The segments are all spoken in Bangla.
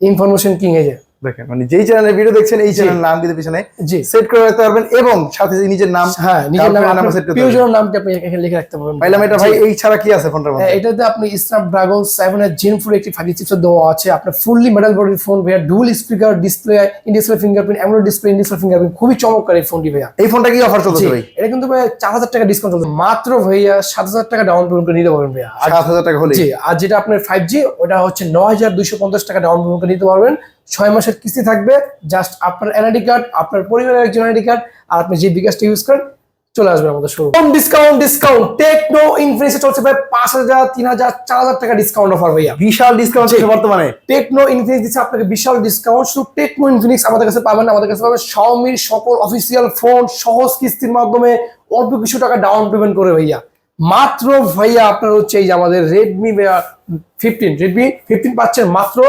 ইনফরমেশন কিং এই যে দেখেন মানে যেই চ্যানেলে ভিডিও দেখছেন এই চ্যানেলের নাম কিন্তু পিছনে জি সেট করে রাখতে পারবেন এবং সাথে নিজের নাম হ্যাঁ নিজের নাম সেট করতে প্রিয়জনের নামটা আপনি এখানে লিখে রাখতে পারবেন। পাইলাম এটা ভাই এই ছাড়া কি আছে ফোনটার মধ্যে? এটাতে আপনি স্ন্যাপড্রাগন 7 এর জেন 4 একটি 5G চিপসেট দেওয়া আছে। আপনার ফুললি মেটাল বডির ফোন ভাইয়া, dual speaker display, in display fingerprint, AMOLED display, in display fingerprint, খুবই চমৎকার এই ফোনটি ভাইয়া। এই ফোনটা কি অফার চলছে ভাই? এটা কিন্তু ভাই 4000 টাকা ডিসকাউন্ট চলছে মাত্র ভাইয়া। 7000 টাকা ডাউন পেমেন্ট করে নিতে পারবেন ভাইয়া। 7000 টাকা হলে জি। আর যেটা আপনার 5G ওটা হচ্ছে 9250 টাকা ডাউন পেমেন্ট করে নিতে পারবেন। 6 মাসের কিস্তি থাকবে। জাস্ট আপনার এনআইডি কার্ড, আপনার পরিবারের একজন এনআইডি কার্ড আর আপনি যে বিকাশটা ইউজ করেন চলে আসবে আমাদের শোরুম। ডিসকাউন্ট টেকনো ইনফিনিক্সে চলছে ভাই 5000, 3000, 4000 টাকা ডিসকাউন্ট অফার ভাইয়া। বিশাল ডিসকাউন্ট আছে বর্তমানে। টেকনো ইনফিনিক্স দিচ্ছে আপনাকে বিশাল ডিসকাউন্ট। শুধু টেকনো ইনফিনিক্স আমাদের কাছে পাবেন না, আমাদের কাছে পাবেন শাওমির সকল অফিসিয়াল ফোন সহজ কিস্তির মাধ্যমে অল্প কিছু টাকা ডাউন পেমেন্ট করে ভাইয়া। মাত্র ভাইয়া আপনার হচ্ছে এই যে আমাদের রেডমি 15 পাচ্ছেন মাত্র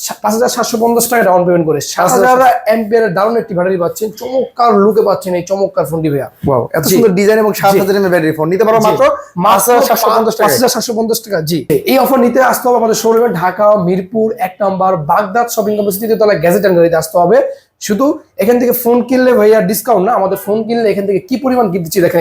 5750 টাকা ডাউন পেমেন্ট করে। 7000 অ্যাম্পিয়ারের দারুণ একটি ব্যাটারি পাচ্ছেন, চমৎকার লুকে পাচ্ছেন এই চমৎকার ফোনটি ভাইয়া। ওয়াও, এত সুন্দর ডিজাইন এবং 7000 mAh ব্যাটারি ফোন নিতে পারো মাত্র 5750 টাকা। 5750 টাকা। জি, এই অফার নিতে আসতে হবে আমাদের শোরুমে ঢাকা মিরপুর 1 নম্বর বাগদাদ শপিং কমপ্লেক্স 3য় তলায় গ্যাজেট এন্ড গাড়িতে আসতে হবে। শুধু এখান থেকে ফোন কিনলে ভাইয়া ডিসকাউন্ট না, আমাদের ফোন কিনলে এখান থেকে কি পরিমাণ গিফট দিচ্ছি দেখেন।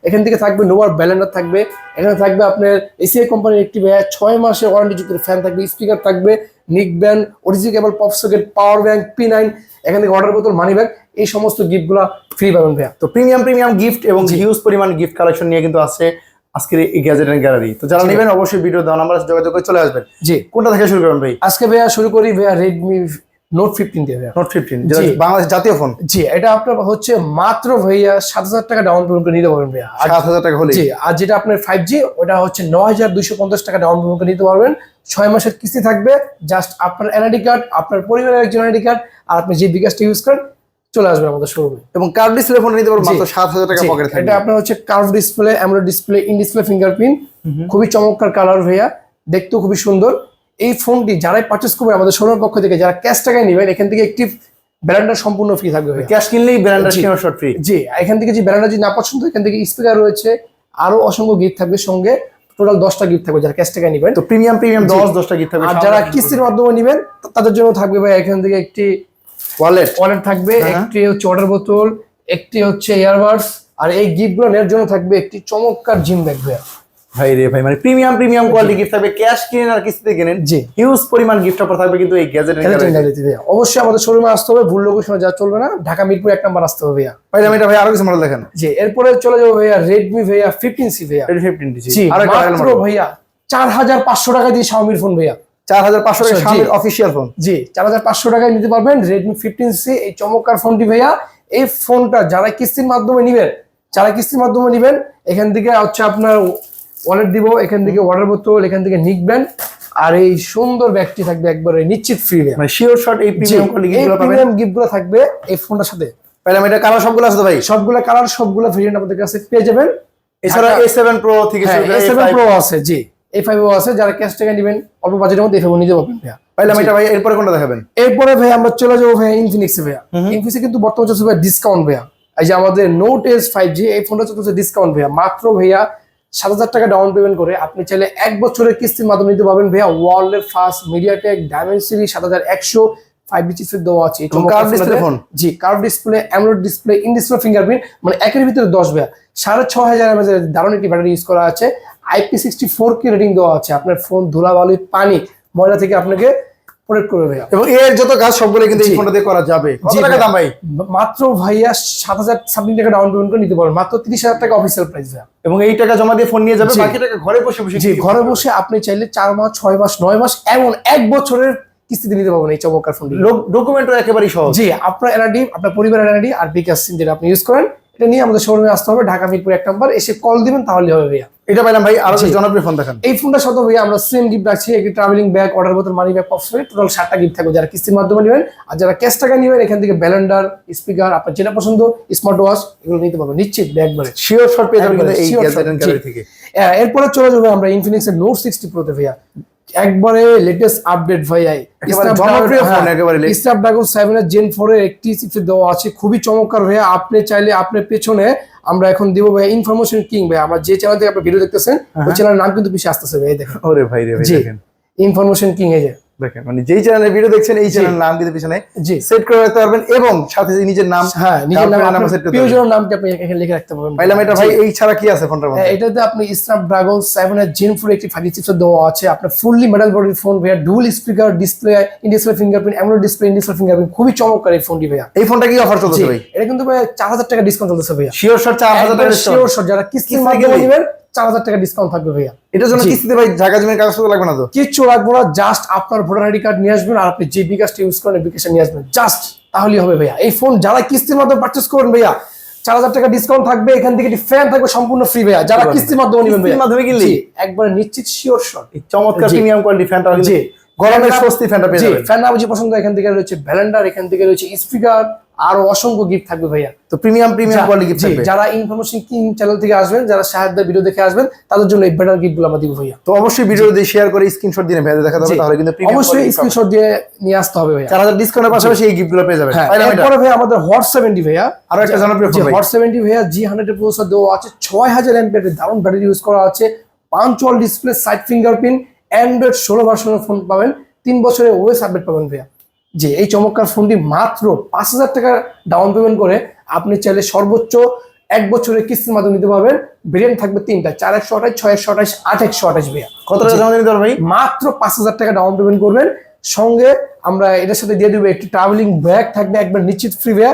এখান থেকে থাকবে নোভার ব্যালেন্ডার থাকবে, এখানে থাকবে আপনার এসিআই কোম্পানির একটি ভাইয়া 6 মাসের ওয়ারেন্টি যুক্ত ফ্যান থাকবে, স্পিকার থাকবে, নিক ব্যান্ড, অরিজিনাল কেবল, pop socket, power bank, P9, এখান থেকে ওয়াটার বোতল, মানি ব্যাগ, এই সমস্ত গিফটগুলো ফ্রি পাবেন ভাইয়া। তো প্রিমিয়াম গিফট এবং হিউজ পরিমাণ গিফট কালেকশন নিয়ে কিন্তু আছে আজকের এই গ্যাজেট এন্ড গ্যালারি। তো যারা নেবেন অবশ্যই ভিডিও দেওয়া নাম্বারে যোগাযোগ করে চলে আসবেন। জি, কোনটা থেকে শুরু করবেন ভাই? আজকে ভাইয়া শুরু করি ভাইয়া রেডমি নোট 15 দিয়ে ভাইয়া। নোট 15 যেটা বাংলাদেশ জাতীয় ফোন। জি, এটা আপনার হচ্ছে মাত্র ভাইয়া 7000 টাকা ডাউন পেমেন্ট করে নিতে পারবেন ভাইয়া। 7000 টাকা হলে। জি, আর যেটা আপনার 5G ওটা হচ্ছে 9250 টাকা ডাউন পেমেন্ট করে নিতে পারবেন। 6 মাসের কিস্তি থাকবে। জাস্ট আপনার এনআইডি কার্ড, আপনার পরিবারের একজন এনআইডি কার্ড আর আপনি যে বিকাশটা ইউজ করেন চলে আসবে আমাদের শোরুমে। এবং কার্ভ ডিসপ্লে ফোন নিতে পারবেন মাত্র 7000 টাকা পকেটে থাকবে। এটা আপনার হচ্ছে curve display, AMOLED display, in display fingerprint, খুবই চমৎকার কালার ভাইয়া, দেখতেও খুবই সুন্দর। এই ফোনটি যারাই পারচেজ করবে আমাদের শোরুমের পক্ষ থেকে, যারা ক্যাশ টাকায় নেবেন এখান থেকে একটি ব্যালেন্ডার সম্পূর্ণ ফ্রি থাকবে। ক্যাশ কিনলেই ব্যালেন্ডার স্ক্রিনশট ফ্রি। জি, এখান থেকে যে ব্যালেন্ডার যদি না পছন্দ এখান থেকে স্পিকার রয়েছে, আরো অসংখ্য গিফট থাকবে সঙ্গে। টোটাল 10টা গিফট থাকবে যারা ক্যাশ টাকায় নেবেন। তো প্রিমিয়াম 10টা গিফট থাকবে। আর যারা কিস্তির মাধ্যমে নেবেন তাদের জন্য থাকবে ভাই এখান থেকে একটি ওয়ালেট থাকবে, একটি হচ্ছে ওয়াটার বোতল, একটি হচ্ছে ইয়ারবাডস, আর এই গিফটগুলো নেওয়ার জন্য থাকবে একটি চমৎকার জিম ব্যাগ ভাইয়া। ভাই রে ভাই, মানে প্রিমিয়াম কোয়ালিটি গিফট থাকবে। ক্যাশ কিনেন আর কিস্তিতে কিনেন, জি হিউজ পরিমাণ গিফট অফার থাকবে কিন্তু এই গ্যাজেট এন্ড গ্যালারিতে। অবশ্যই আমাদের শোরুমে আসতে হবে, ভুল লোকেশনে যা চলবে না, ঢাকা মিরপুর 1 নম্বর আসতে হবে ভাইয়া। ভাই আরো কিছু মডেল দেখেন। জি, এরপরে চলে যাবো ভাইয়া রেডমি ভাইয়া 15C ভাইয়া। Redmi 15C জি, আর একটা মাত্র ভাইয়া 4500 টাকা দিয়ে শাওমির ফোন ভাইয়া। 4500 টাকা শাওমির অফিশিয়াল ফোন। জি, 4500 টাকায় নিতে পারবেন রেডমি 15C এই চমৎকার ফোনটি ভাইয়া। এই ফোনটা যারা কিস্তির মাধ্যমে নেবেন এখান থেকে হচ্ছে আপনার ওয়ালেট দিব, এখান থেকে ওয়াটার বোতল, এখান থেকে নিক ব্যান্ড আর এই সুন্দর ব্যাগটি থাকবে একবারে নিশ্চিত ফ্রি। মানে শিওর শট এই প্রিমিয়াম গিফটগুলো থাকবে এই ফোনটার সাথে। পাইলাম এটা কালার সবগুলো আছে তো ভাই? সবগুলো কালার, সবগুলো ভেরিয়েন্ট আমাদের কাছে পেয়ে যাবেন। এছাড়া A7 Pro থেকে শুরু করে A7 Pro আছে, জি A5 আছে। যারা ক্যাশ টাকা নেবেন অল্প বাজেটের মধ্যে A5 নিতে পারবেন ভাইয়া। পাইলাম এটা ভাই। এরপরে কোনটা দেখাবেন? এরপরে ভাই আমরা চলে যাবো ভাইয়া ইনফিনিক্সে ভাইয়া। ইনফিনিক্সে কিন্তু বর্তমানে চলছে ভাইয়া ডিসকাউন্ট ভাইয়া। এই যে আমাদের নোট এস 5G এই ফোনটা চলছে ডিসকাউন্ট ভাইয়া। মাত্র ভাইয়া 7000 টাকা ডাউন পেমেন্ট করে আপনি চাইলে 1 বছরের কিস্তির মাধ্যমে নিতে পারবেন ভাইয়া। ওয়ার্ল্ডের first MediaTek Dimensity 7100 5G chipset দেওয়া আছে। Curve display phone. জি, curve display, AMOLED display, in display fingerprint, মানে একের ভিতরে 10 ভাইয়া। 6500 mAh এর দারুণ একটি ব্যাটারি ইউজ করা আছে। IP64K রেটিং দেওয়া আছে। আপনার ফোন ধুলাবালি, পানি, ময়লা থেকে আপনাকে প্রোটেক্ট করবে ভাইয়া। এবং এর যত কাজ সবগুলো কিন্তু এই ফোনটা দিয়ে করা যাবে। কত টাকা দাম ভাই? মাত্র ভাইয়া 7000 সামথিং টাকা ডাউন পেমেন্ট করে নিতে পারবেন। মাত্র 30000 টাকা অফিসিয়াল প্রাইস ভাইয়া। এবং এই টাকা জমা দিয়ে ফোন নিয়ে যাবে, বাকি টাকা ঘরে বসে জি, ঘরে বসে আপনি চাইলে 4 মাস, 6 মাস, 9 মাস, এমন 1 বছরের কিস্তিতে নিতে পারবেন এই চমৎকার ফোনটি। ডকুমেন্টও একেবারেই সহজ। জি, আপনার এনআইডি, আপনার পরিবারের এনআইডি আর বিকাশ সিম যেটা আপনি ইউজ করেন এটা নিয়ে আমাদের শোরুমে আসতে হবে, ঢাকা মিরপুর 1 নম্বর। এসে কল দিবেন তাহলে হবে ভাইয়া। এটা পাইলাম ভাই। আরো জনপ্রিয় ফোন দেখান। এই ফোনটার সাথে ভাইয়া আমরা সেম গিফট রাখছি, একটি ট্রাভেলিং ব্যাগ, ওয়াটার বোতল, money bag, pop socket, total 7টা গিফট থাকবে যারা কিস্তির মাধ্যমে নেবেন। আর যারা ক্যাশ টাকা নেবেন এখান থেকে ব্যালেন্ডার, স্পিকার, আপনার যেটা পছন্দ, স্মার্ট ওয়াচ, এগুলো নিতে পারবেন নিশ্চিত একবারে শিওর শট পেয়ে যাবেন এই গ্যাজেট এন্ড গ্যালারি থেকে। এরপরে চলে যাবে আমরা ইনফিনিক্স এর নোট 60 Pro তে ভাইয়া। একবারে লেটেস্ট আপডেট ভাইয়া। স্ন্যাপড্রাগন 7 এর জেন 4 এর একটি চিপসেট দেওয়া আছে, খুবই চমৎকার ভাইয়া। আপনি চাইলে আপনার পেছনে আমরা এখন দিব ভাইয়া ইনফরমেশন কিং ভাইয়া। আমার যে চ্যানেল থেকে আপনি ভিডিও দেখতেছেন ওই চ্যানেলের নাম কিন্তু পিছিয়ে আসতেছে ভাই, দেখেন। ওরে ভাই রে ভাই, দেখেন ইনফরমেশন কিং এই যে দেখেন মানে যেই চ্যানেলে ভিডিও দেখছেন এই চ্যানেলের নাম কিন্তু পিছনে জি সেট করে রাখতে পারবেন এবং সাথে নিজের নাম হ্যাঁ নিজের নাম নাম আপনার সেট করতে প্রিয়জনের নামটা আপনি এখানে লিখে রাখতে পারবেন পাইলাম। এটা ভাই এই ছাড়া কি আছে ফোনটার মধ্যে? এটাতে আপনি স্ন্যাপড্রাগন 7 এর জেন 4 একটি 5G চিপসেট দেওয়া আছে। আপনার ফুললি মেটাল বডির ফোন ভাইয়া, dual speaker, display, in display fingerprint, AMOLED display, in display fingerprint, খুবই চমৎকার এই ফোনটি ভাইয়া। এই ফোনটা কি অফার চলতেছে ভাই? এটা কিন্তু ভাই 4000 টাকা ডিসকাউন্ট চলতেছে ভাইয়া। শিওর শট 4000 টাকা শিওর শট, যারা কিস্তির মাধ্যমে নেবেন 4000 টাকা ডিসকাউন্ট থাকবে ভাইয়া। এটার জন্য কিস্তিতে ভাই ঢাকা জমির কাগজপত্র লাগবে না তো? কিচ্ছু লাগবে না, জাস্ট আপনার ভোটার আইডি কার্ড নিয়ে আসবেন আর আপনি যে বিকাশটা ইউজ করেন বিকাশটা নিয়ে আসবেন, জাস্ট তাহলেই হবে ভাইয়া। এই ফোন যারা কিস্তির মাধ্যমে পারচেজ করবেন ভাইয়া 4000 টাকা ডিসকাউন্ট থাকবে, এখান থেকে একটি ফ্যান থাকবে সম্পূর্ণ ফ্রি ভাইয়া, যারা কিস্তির মাধ্যমে নেবেন ভাইয়া। মাধ্যমে কিনলে একবারে নিশ্চিত শিওর শট এই চমৎকার প্রিমিয়াম কোয়ালিটি ফ্যানটা জি গরমের স্বস্তি ফ্যানটা পেয়ে যাবেন। ফ্যান না বুঝি পছন্দ, এখান থেকে রয়েছে ব্যালেন্ডার, এখান থেকে রয়েছে স্পিকার, আরো অসংখ্য গিফট থাকবে ভাইয়া। তো প্রিমিয়াম কোয়ালিটি গিফট থাকবে। যারা ইনফরমেশন কিং চ্যানেল থেকে আসবেন, যারা শাহেদদের ভিডিও দেখে আসবেন, তাদের জন্য এই বেটার গিফটগুলো আমরা দিব ভাইয়া। তো অবশ্যই ভিডিও দিয়ে শেয়ার করে স্ক্রিনশট দিয়ে ভাইয়া দেখাতে হবে, তাহলে কিন্তু অবশ্যই স্ক্রিনশট দিয়ে নিয়ে আসতে হবে ভাইয়া। 4000 ডিসকাউন্টের পাশাপাশি এই গিফটগুলো পেয়ে যাবেন। এরপরে ভাইয়া আমাদের হট 70 ভাইয়া, আরো একটা জনপ্রিয় ফোন ভাই। হট 70 ভাইয়া G100 এর প্রসেসর দেওয়া আছে, 6000 এমপিআর এর দারুণ ব্যাটারি ইউজ করা আছে, পাঞ্চুয়াল ডিসপ্লে, সাইড ফিঙ্গারপ্রিন্ট, অ্যান্ড্রয়েড 16 ভার্সনের ফোন পাবেন, 3 বছরের ওএস আপডেট পাবেন ভাইয়া। যে এই চমৎকার ফোনটি মাত্র 5000 টাকা ডাউন পেমেন্ট করে আপনি চাইলে সর্বোচ্চ 1 বছরের কিস্তির মাধ্যমে নিতে পারবেন। ভেরিয়েন্ট থাকবে 3টা, 4128, 6128, 8128 ভাইয়া। কত টাকা জমা দিতে হবে ভাই? মাত্র 5000 টাকা ডাউন পেমেন্ট করবেন, সঙ্গে আমরা এটার সাথে দিয়ে দিব একটি ট্রাভেলিং ব্যাগ থাকবে একবার নিশ্চিত ফ্রি ভাইয়া।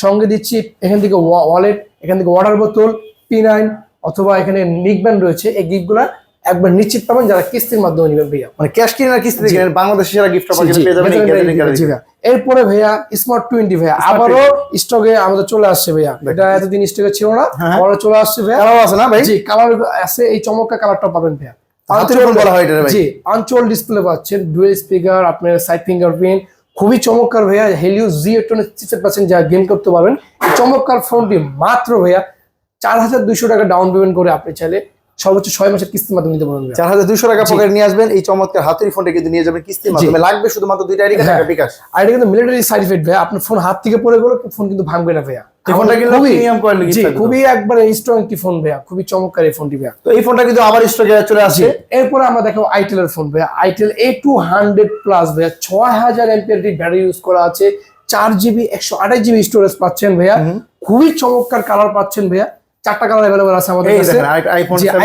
সঙ্গে দিচ্ছি এখান থেকে ওয়ালেট, এখান থেকে ওয়াটার বোতল, P9 অথবা এখানে নিকব্যান্ড রয়েছে। এই গিফটগুলা একবার নিশ্চিত পাবেন যারা কিস্তির মাধ্যমে নেবেন ভাইয়া। মানে ক্যাশ কিনে আর কিস্তিতে কিনেন বাংলাদেশের সেরা গিফট অফার পেয়ে যাবেন এই গ্যালারি। এরপরে ভাইয়া স্মার্ট 20 ভাইয়া আবারও স্টকে আমাদের চলে আসছে ভাইয়া। এটা এতদিন স্টকে ছিল না, আবারও চলে আসছে ভাইয়া। কালার আছে না ভাই? জি কালার আছে, এই চমৎকার কালারটা পাবেন ভাইয়া। বলা হয় এটা ভাই। জি পাঞ্চুয়াল ডিসপ্লে পাচ্ছেন, ডুয়াল স্পিকার, আপনার সাইড ফিঙ্গারপ্রিন্ট, খুবই চমৎকার ভাইয়া। হেলিওস G8 চিপসেট পাচ্ছেন, যা গেম করতে পারবেন। এই চমৎকার ফোনটি মাত্র ভাইয়া 4200 টাকা ডাউন পেমেন্ট করে আপনি চাইলে সর্বোচ্চ 6 মাসের কিস্তির মাধ্যমে নিতে পারবেন। 4200 টাকা পকেটে নিয়ে আসবেন, এই চমৎকার হাতুড়ি ফোনটা কিন্তু নিয়ে যাবেন কিস্তির মাধ্যমে। লাগবে শুধুমাত্র 2টা আইডি কার্ড, বিকাশ। আর এটা কিন্তু মিলিটারি সাইড ইফেক্ট ভাইয়া, আপনার ফোন হাত থেকে পড়ে গেল ফোন কিন্তু ভাঙবে না ভাইয়া। এই ফোনটা কিন্তু প্রিমিয়াম কোয়ালিটি, জি খুবই একবারে স্ট্রং একটি ফোন ভাইয়া, খুবই চমৎকার এই ফোনটি ভাইয়া। তো এই ফোনটা কিন্তু আবার স্টকে চলে আসছে। এরপরে আমরা দেখো আইটেল এর ফোন ভাইয়া, আইটেল A200 প্লাস ভাইয়া, 6000 এমপিআর ব্যাটারি ইউজ করা আছে, 4GB 128GB স্টোরেজ পাচ্ছেন ভাইয়া। খুবই চমৎকার কালার পাচ্ছেন ভাইয়া, 4টা কালার अवेलेबल আছে আমাদের কাছে।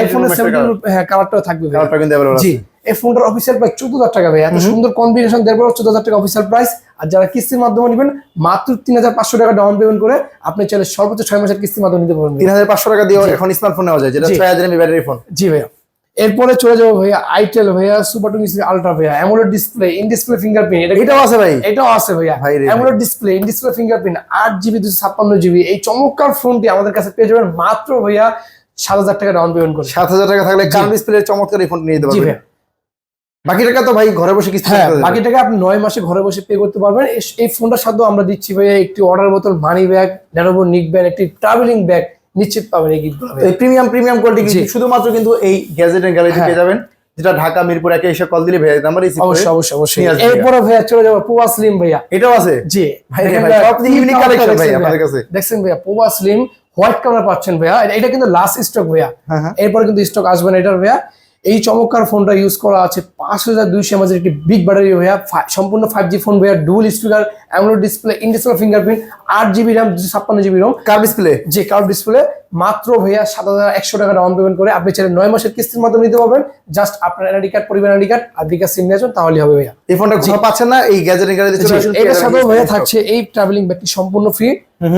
আইফোনের 17 হ্যাঁ কালারটাও থাকবে ভাইয়া। কালারটা কিন্তু अवेलेबल জি আছে। এই ফোনটার অফিশিয়াল প্রাইস 14000 টাকা ভাইয়া। এত সুন্দর কম্বিনেশন দেওয়ার পর 14000 টাকা অফিশিয়াল প্রাইস। আর যারা কিস্তির মাধ্যমে নেবেন মাত্র 3500 টাকা ডাউন পেমেন্ট করে আপনি চাইলে সর্বোচ্চ 6 মাসের কিস্তির মাধ্যমে নিতে পারবেন। 3500 টাকা দিয়ে এখন স্মার্টফোন নেওয়া যায়, যেটা 6000 এমএএইচ ব্যাটারি ফোন। জি ভাইয়া। এরপরে চলে যাবো ভাইয়া আইটেল ভাইয়া সুপার 20 আলট্রা ভাইয়া, AMOLED display, in display fingerprint, এটাও আছে ভাই। এটাও আছে ভাইয়া। AMOLED display, in display fingerprint, 8GB 256GB। এই চমৎকার ফোনটি আমাদের কাছে পেয়ে যাবেন মাত্র ভাইয়া 7000 টাকা ডাউন পেমেন্ট করে। 7000 টাকা থাকলে কার্ভ ডিসপ্লে চমৎকার এই ফোনটি নিয়ে নিতে পারবেন। বাকি টাকা তো ভাই ঘরে বসে কিস্তি করতে পারবেন। বাকি টাকা আপনি 9 মাসে ঘরে বসে পে করতে পারবেন। এই ফোনটার সাথে আমরা দিচ্ছি ভাইয়া একটি অর্ডার বোতল, মানি ব্যাগ, লেনোভো নিকব্যান্ড, একটি ট্রাভেলিং ব্যাগ নিশ্চিত পাবেন এই গিফটগুলো। এই প্রিমিয়াম কোয়ালিটি শুধুমাত্র কিন্তু এই গ্যাজেটের গ্যালারিতে পেয়ে যাবেন, যেটা ঢাকা মিরপুর 1 এসে কল দিলে ভাইয়া নাম্বার রিসিভ করে। অবশ্যই। এরপরে ভাইয়া চলে যাব পোভা স্লিম ভাইয়া। এটাও আছে জি ভাই, সব ইউনিক কালেকশন ভাই আপনাদের কাছে। দেখছেন ভাইয়া পোভা স্লিম হোয়াইট কালার পাচ্ছেন ভাইয়া, এটা কিন্তু লাস্ট স্টক ভাইয়া। এরপর কিন্তু স্টক আসবে না এটার ভাইয়া। এই চমৎকার ফোনটা ইউজ করা আছে, 5200 mAh একটি বিগ ব্যাটারি ভাইয়া, সম্পূর্ণ 5G ফোন ভাইয়া, dual speaker, AMOLED display, in display fingerprint, 8GB RAM, 256GB ROM, curve display. যে কার্ভ ডিসপ্লে মাত্র ভাইয়া 7100 টাকা ডাউন পেমেন্ট করে আপনি চাইলে 9 মাসের কিস্তির মাধ্যমে নিতে পারবেন। জাস্ট আপনার এনআইডি কার্ড, পরিবার এনআইডি কার্ড আর বিকাশ সিম নিয়ে আসুন, তাহলেই হবে ভাইয়া। এই ফোনটা কোথাও পাচ্ছেন না, এই গ্যাজেটের গ্যালারিতে চলে আসুন। এর সাথে ভাইয়া থাকছে এই ট্রাভেলিং ব্যাগটি সম্পূর্ণ ফ্রি।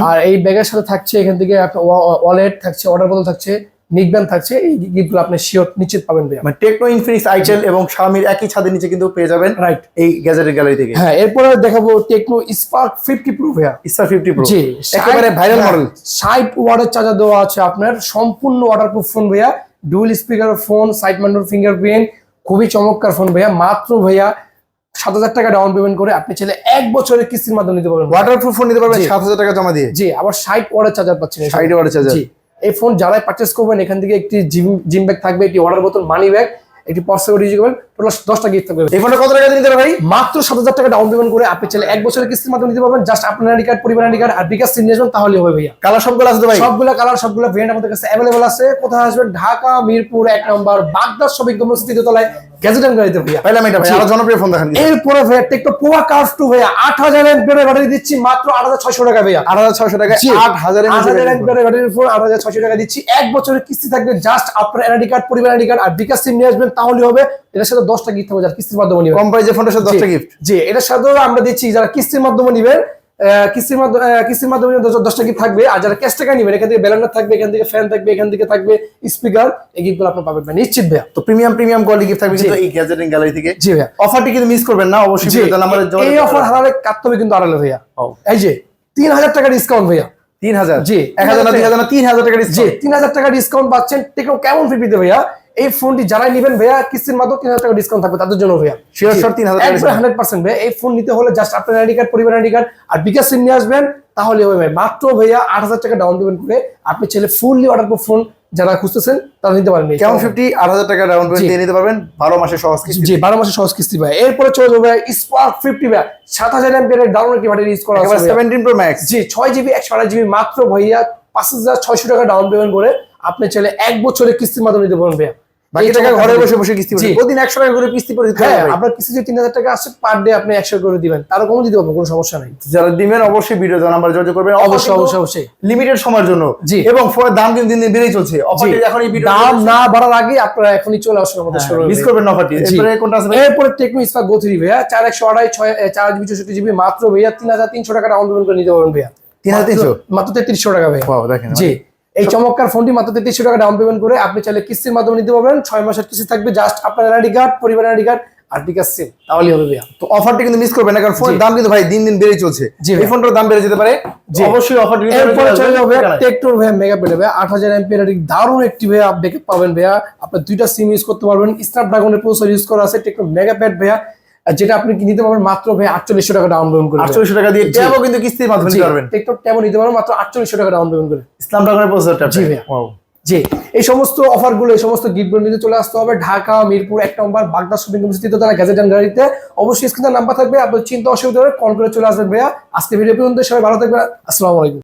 আর এই ব্যাগের সাথে থাকছে এখান থেকে আপনার ওয়ালেট থাকছে, অর্ডার বোতল থাকছে, নিকব্যান্ড থাকছে। এই গিফটগুলো আপনি শিওর নিশ্চিত পাবেন ভাইয়া। মানে টেকনো, ইনফিনিক্স, আইটেল এবং শাওমির একই ছাদের নিচে কিন্তু পেয়ে যাবেন রাইট এই গ্যাজেটের গ্যালারি থেকে। হ্যাঁ এরপরে দেখাবো টেকনো স্পার্ক 50 প্রো ভাইয়া। স্পার্ক 50 প্রো জি একেবারে ভাইরাল মডেল। 60 ওয়াটের চার্জার দেওয়া আছে আপনার, সম্পূর্ণ ওয়াটারপ্রুফ ফোন ভাইয়া, dual speaker phone, side mounted fingerprint, খুবই চমৎকার ফোন ভাইয়া। মাত্র ভাইয়া 7000 টাকা ডাউন পেমেন্ট করে আপনি চাইলে 1 বছরের কিস্তির মাধ্যমে নিতে পারবেন। ওয়াটারপ্রুফ ফোন নিতে পারবেন 7000 টাকা জমা দিয়ে। জি আবার 60 ওয়াটের চার্জার পাচ্ছেন। 60 ওয়াটের চার্জার। জি এই ফোন যারাই পারচেজ করবেন এখান থেকে একটি জিম ব্যাগ থাকবে, একটি ওয়াটার বোতল, মানি ব্যাগ, একটি পার্স করে দিয়ে যাবেন। প্লাস 10টা গিফট থাকবে। এই ফোনটা কত টাকা দিয়ে নিতে পারে ভাই? মাত্র 7,000 টাকা ডাউন পেমেন্ট করে আপনি চাইলে 1 বছরের কিস্তির মাধ্যমে নিতে পারবেন। জাস্ট আপনার আইডি কার্ড, পরিবার আইডি কার্ড আর বিকাশ সিম নিয়ে আসবেন, তাহলে হবে ভাইয়া। কালার সবগুলো আছে তো ভাই? সবগুলা কালার, সবগুলা ভেরিয়েন্ট আমাদের কাছে अवेलेबल আছে। কোথায় আসবেন? ঢাকা মিরপুর 1 নম্বর বাগদাদ শপিং কমপ্লেক্স তৃতীয় তলায় গ্যাজেট এন্ড গাড়িতে ভাইয়া। পাইলাম এটা ভাই। আরো জনপ্রিয় ফোন দেখেন। এরপরে ভাইয়া টেকটো পোয়া কার্ভ 2 ভাইয়া 8000 এমপিআর ব্যাটারি দিচ্ছি মাত্র 8600 টাকা ভাইয়া। 8600 টাকা। 8000 এমপিআর ব্যাটারির ফোন 8600 টাকা দিচ্ছি। 1 বছরের কিস্তি থাকবে। জাস্ট আপনার আইডি কার্ড, পরিবার আইডি কার্ড আর বিকাশ সিম নিয়ে আসবেন, তাহলে হবে। এটার সাথে 10টা গিফট হবে যারা কিস্তির মাধ্যমে নিবেন। কম প্রাইসে ফোনটার সাথে 10টা গিফট। জি, এটার সাথেও আমরা দিচ্ছি যারা কিস্তির মাধ্যমে নিবেন, কিস্তির মাধ্যমে 10টা গিফট থাকবে। আর যারা ক্যাশ টাকা নিবেন, এখান থেকে ব্যালেন্ডার থাকবে, এখান থেকে ফ্যান থাকবে, এখান থেকে থাকবে স্পিকার। এই গিফটগুলো আপনি পাবেন নিশ্চিত ভাইয়া। তো প্রিমিয়াম কোয়ালিটি গিফট থাকবে কিন্তু এই গ্যাজেট এন্ড গ্যালারি থেকে। জি ভাইয়া, অফারটি কিন্তু মিস করবেন না অবশ্যই। ভিডিও নাম্বারে এই অফার হারালে কাটতে হবে কিন্তু আড়ালে ভাইয়া। এই যে 3000 টাকা ডিসকাউন্ট ভাইয়া। 3000? জি, 1000 না 2000 না 3000 টাকা জি, ডিসকাউন্ট। 3000 টাকা ডিসকাউন্ট পাচ্ছেন। টেকনো কেমন ফ্রিতে ভাইয়া? এই ফোনটি যারাই নেবেন ভাইয়া কিস্তির মাধ্যমে 3000 টাকা ডিসকাউন্ট থাকবে তাদের জন্য ভাইয়া। শিওর 3000 টাকা। 100% ভাইয়া। এই ফোন নিতে হলে জাস্ট আপনার আইডি কার্ড, পরিবার আইডি কার্ড আর বিকাশ সিম নিয়ে আসবেন, তাহলে হবে ভাই। মাত্র ভাইয়া 8000 টাকা ডাউন পেমেন্ট করে আপনি চাইলে ফুললি ওয়াটারপ্রুফ ফোন যারা খুঁজতেছেন তারা নিতে পারবেন। কেমন 50 8000 টাকা ডাউন পেমেন্ট দিয়ে নিতে পারবেন 12 মাসের সহজ কিস্তি। জি, 12 মাসের সহজ কিস্তি ভাই। এরপরে চলে যাবে স্পার্ক 50 ভাই 7000 এমপিআর এর ডাউন একটি ব্যাটারি ইউজ করা আছে 17 প্রো ম্যাক্স। জি, 6GB 128GB মাত্র ভাইয়া 5600 টাকা ডাউন পেমেন্ট করে আপনি চাইলে 1 বছরের কিস্তির মাধ্যমে নিতে পারবেন ভাইয়া। বাকি টাকা ঘরে বসে কিস্তি পড়বে। প্রতিদিন 100 টাকা করে কিস্তি পড়ে দিতে হ্যাঁ, হবে। আপনার কিস্তি যে 3000 টাকা আসছে পার ডে আপনি 100 করে দিবেন, তারও কম দিতে পারবেন, কোনো সমস্যা নাই। যারা দিবেন অবশ্যই ভিডিও নাম্বার যোগাযোগ করবেন। অবশ্যই লিমিটেড সময়ের জন্য। জি, এবং ফোনের দাম কিন্তু দিন দিন বেড়েই চলছে। অফারটি এখন এই ভিডিও দাম না বাড়ার আগে আপনারা এখনই চলে আসুন আমাদের শোরুমে। মিস করবেন না অফারটি। এরপরে কোনটা আছে ভাই? এরপরে টেকনো স্পার্ক গো 3 ভাইয়া 4128 4GB 64GB মাত্র ভাইয়া 3300 টাকা ডাউন পেমেন্ট করে নিতে পারবেন ভাইয়া। 3300 মাত্র 3300 টাকা ভাইয়া। ওয়াও, দেখেন। জি, এই চমৎকার ফোনটি মাত্র 3300 টাকা ডাউন পেমেন্ট করে আপনি চাইলে কিস্তির মাধ্যমে নিতে পারবেন। 6 মাসের কিস্তি থাকবে। জাস্ট আপনার আইডি কার্ড, পরিবার আইডি কার্ড আর বিকাশ সিম, তাহলেই হবে ভাইয়া। তো অফারটি কিন্তু মিস করবেন না, কারণ ফোনের দাম কিন্তু ভাই দিন দিন বেড়েই চলছে। এই ফোনটার দাম বেড়ে যেতে পারে। অবশ্যই অফারটি এরপরে চলে যাবে টেকটোর ভাইয়া মেগা প্যাড ভাইয়া 8000 এমপিআর এর দারুণ একটি ভাইয়া ব্যাকআপ পাবেন ভাইয়া। আপনি দুইটা সিম ইউজ করতে পারবেন। স্ন্যাপড্রাগনের প্রসেসর ইউজ করা আছে টেকটো মেগা প্যাড ভাইয়া, যেটা আপনি কি নিতে পারবেন মাত্র ভাই 4800 টাকা ডাউন পেমেন্ট করে। 4800 টাকা দিয়ে ট্যাবও কিন্তু কিস্তির মাধ্যমে নিতে পারবেন। টেকটো ট্যাবও নিতে পারবেন মাত্র 4800 টাকা ডাউন পেমেন্ট করে। স্ন্যাপড্রাগনের প্রসেসরটা। জি ভাইয়া। ওয়াও। জি, এই সমস্ত অফারগুলো, এই সমস্ত গিফটগুলো নিতে চলে আসতে হবে ঢাকা মিরপুর 1 নম্বর বাগদাদ শপিং কমপ্লেক্স তৃতীয় তলায় গ্যাজেট এন্ড গাড়িতে। অবশ্যই স্ক্রিনে নাম্বার থাকবে, আপনার চিন্তা অসুবিধা হলে কল করে চলে আসবেন ভাইয়া। আজকে ভিডিও পর্যন্ত, সবাই ভালো থাকবেন। আসসালামু আলাইকুম।